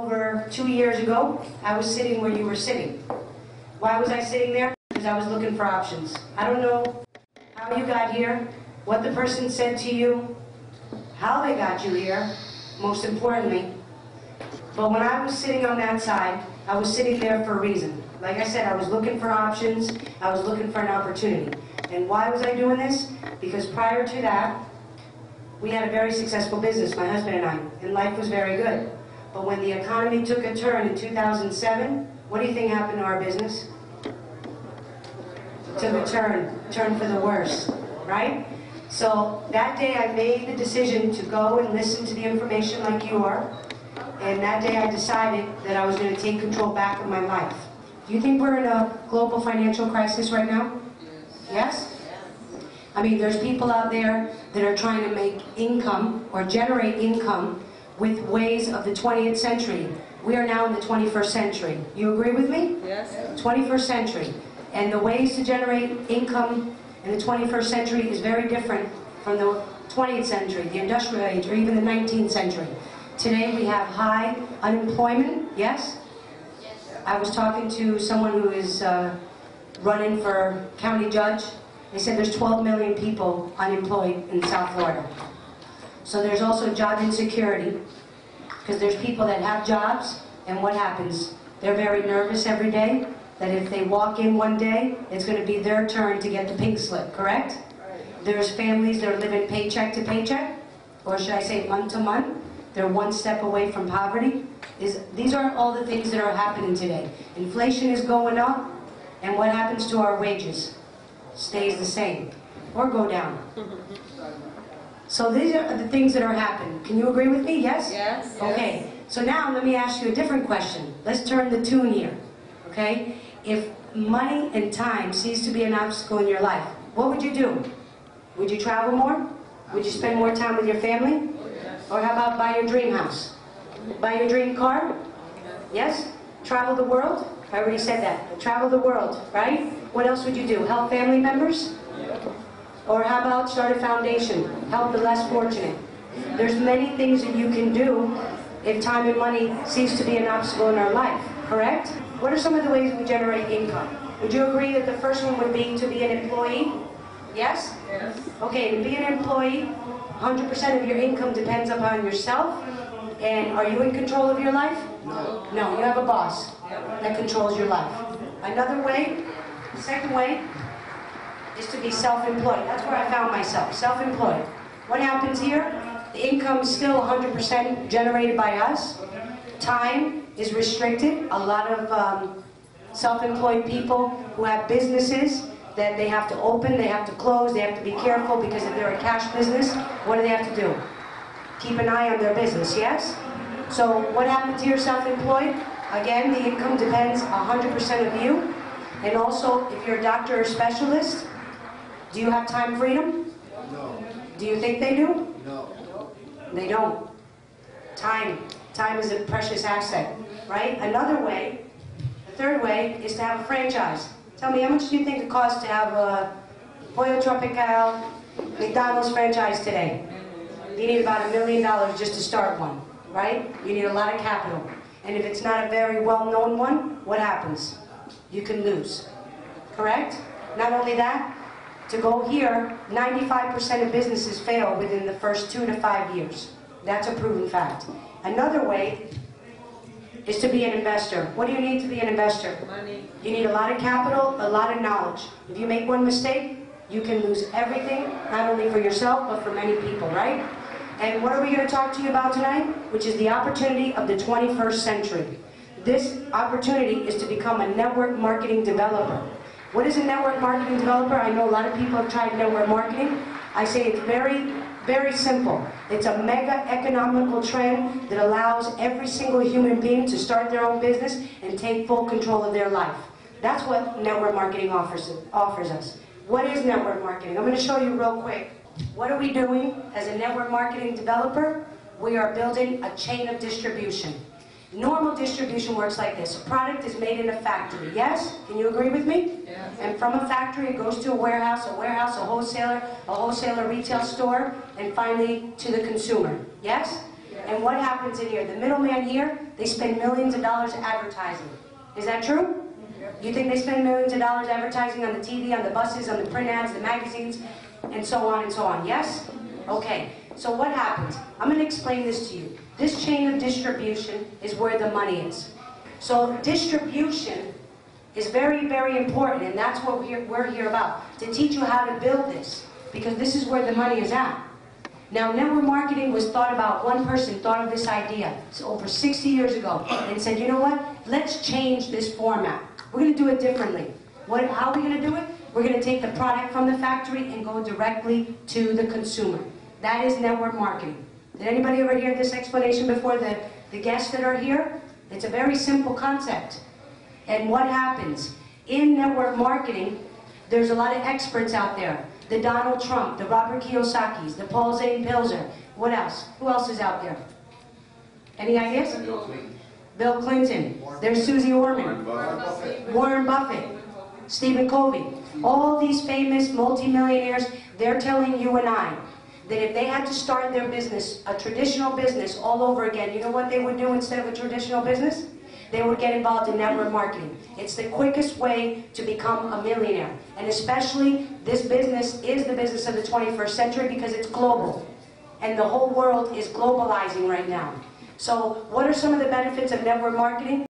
over 2 years ago, I was sitting where you were sitting. Why was I sitting there? Because I was looking for options. I don't know how you got here, what the person said to you, how they got you here, most importantly. But when I was sitting on that side, I was sitting there for a reason. Like I said, I was looking for options, I was looking for an opportunity. And why was I doing this? Because prior to that, we had a very successful business, my husband and I, and life was very good. But when the economy took a turn in 2007, what do you think happened to our business? Took a turn for the worse, right? So that day I made the decision to go and listen to the information like you are, and that day I decided that I was going to take control back of my life. Do you think we're in a global financial crisis right now? Yes? I mean, there's people out there that are trying to make income or generate income with ways of the 20th century. We are now in the 21st century. You agree with me? Yes. 21st century. And the ways to generate income in the 21st century is very different from the 20th century, the industrial age, or even the 19th century. Today we have high unemployment, yes? I was talking to someone who is running for county judge. They said there's 12 million people unemployed in South Florida. So there's also job insecurity, because there's people that have jobs, and what happens? They're very nervous every day, that if they walk in one day, it's going to be their turn to get the pink slip, correct? There's families that are living paycheck to paycheck, or should I say month to month. They're one step away from poverty. These are all the things that are happening today. Inflation is going up, and what happens to our wages? Stays the same, or go down. So these are the things that are happening. Can you agree with me? Yes? Yes. Okay. So now let me ask you a different question. Let's turn the tune here. Okay? If money and time cease to be an obstacle in your life, what would you do? Would you travel more? Would you spend more time with your family? Or how about buy your dream house? Buy your dream car? Yes? Travel the world? I already said that. Travel the world, right? What else would you do? Help family members? Or how about start a foundation? Help the less fortunate. There's many things that you can do if time and money cease to be an obstacle in our life, correct? What are some of the ways we generate income? Would you agree that the first one would be to be an employee? Yes? Yes. Okay, to be an employee, 100% of your income depends upon yourself. And are you in control of your life? No. No, you have a boss that controls your life. Another way, the second way, is to be self-employed. That's where I found myself, self-employed. What happens here? The income is still 100% generated by us. Time is restricted. A lot of self-employed people who have businesses that they have to open, they have to close, they have to be careful, because if they're a cash business, what do they have to do? Keep an eye on their business, yes? So what happens here, self-employed? Again, the income depends 100% of you. And also, if you're a doctor or specialist, do you have time freedom? No. Do you think they do? No. They don't. Time is a precious asset, right? Another way, the third way, is to have a franchise. Tell me, how much do you think it costs to have a Pollo Tropical McDonald's franchise today? You need about $1 million just to start one, right? You need a lot of capital. And if it's not a very well-known one, what happens? You can lose, correct? Not only that, to go here, 95% of businesses fail within the first 2 to 5 years. That's a proven fact. Another way is to be an investor. What do you need to be an investor? Money. You need a lot of capital, a lot of knowledge. If you make one mistake, you can lose everything, not only for yourself, but for many people, right? And what are we going to talk to you about tonight? Which is the opportunity of the 21st century. This opportunity is to become a network marketing developer. What is a network marketing developer? I know a lot of people have tried network marketing. I say it's very, very simple. It's a mega economical trend that allows every single human being to start their own business and take full control of their life. That's what network marketing offers us. What is network marketing? I'm going to show you real quick. What are we doing as a network marketing developer? We are building a chain of distribution. Normal distribution works like this. A product is made in a factory, yes? Can you agree with me? Yes. And from a factory it goes to a warehouse, a wholesaler retail store, and finally to the consumer, yes? And what happens in here? The middleman here, they spend millions of dollars advertising. Is that true? You think they spend millions of dollars advertising on the TV, on the buses, on the print ads, the magazines, and so on and so on? Yes? Okay. So what happens? I'm going to explain this to you. This chain of distribution is where the money is. So distribution is very, very important, and that's what we're here about, to teach you how to build this, because this is where the money is at. Now, network marketing was thought about, one person thought of this idea over 60 years ago and said, you know what, let's change this format. We're going to do it differently. How are we going to do it? We're going to take the product from the factory and go directly to the consumer. That is network marketing. Did anybody ever hear this explanation before, the guests that are here? It's a very simple concept. And what happens? In network marketing, there's a lot of experts out there. The Donald Trump, the Robert Kiyosaki's, the Paul Zane Pilzer. What else? Who else is out there? Any ideas? Bill Clinton. There's Susie Orman. Warren Buffett. Stephen Covey. All these famous multimillionaires, they're telling you and I that if they had to start their business, a traditional business, all over again, you know what they would do instead of a traditional business? They would get involved in network marketing. It's the quickest way to become a millionaire. And especially, this business is the business of the 21st century because it's global. And the whole world is globalizing right now. So, what are some of the benefits of network marketing?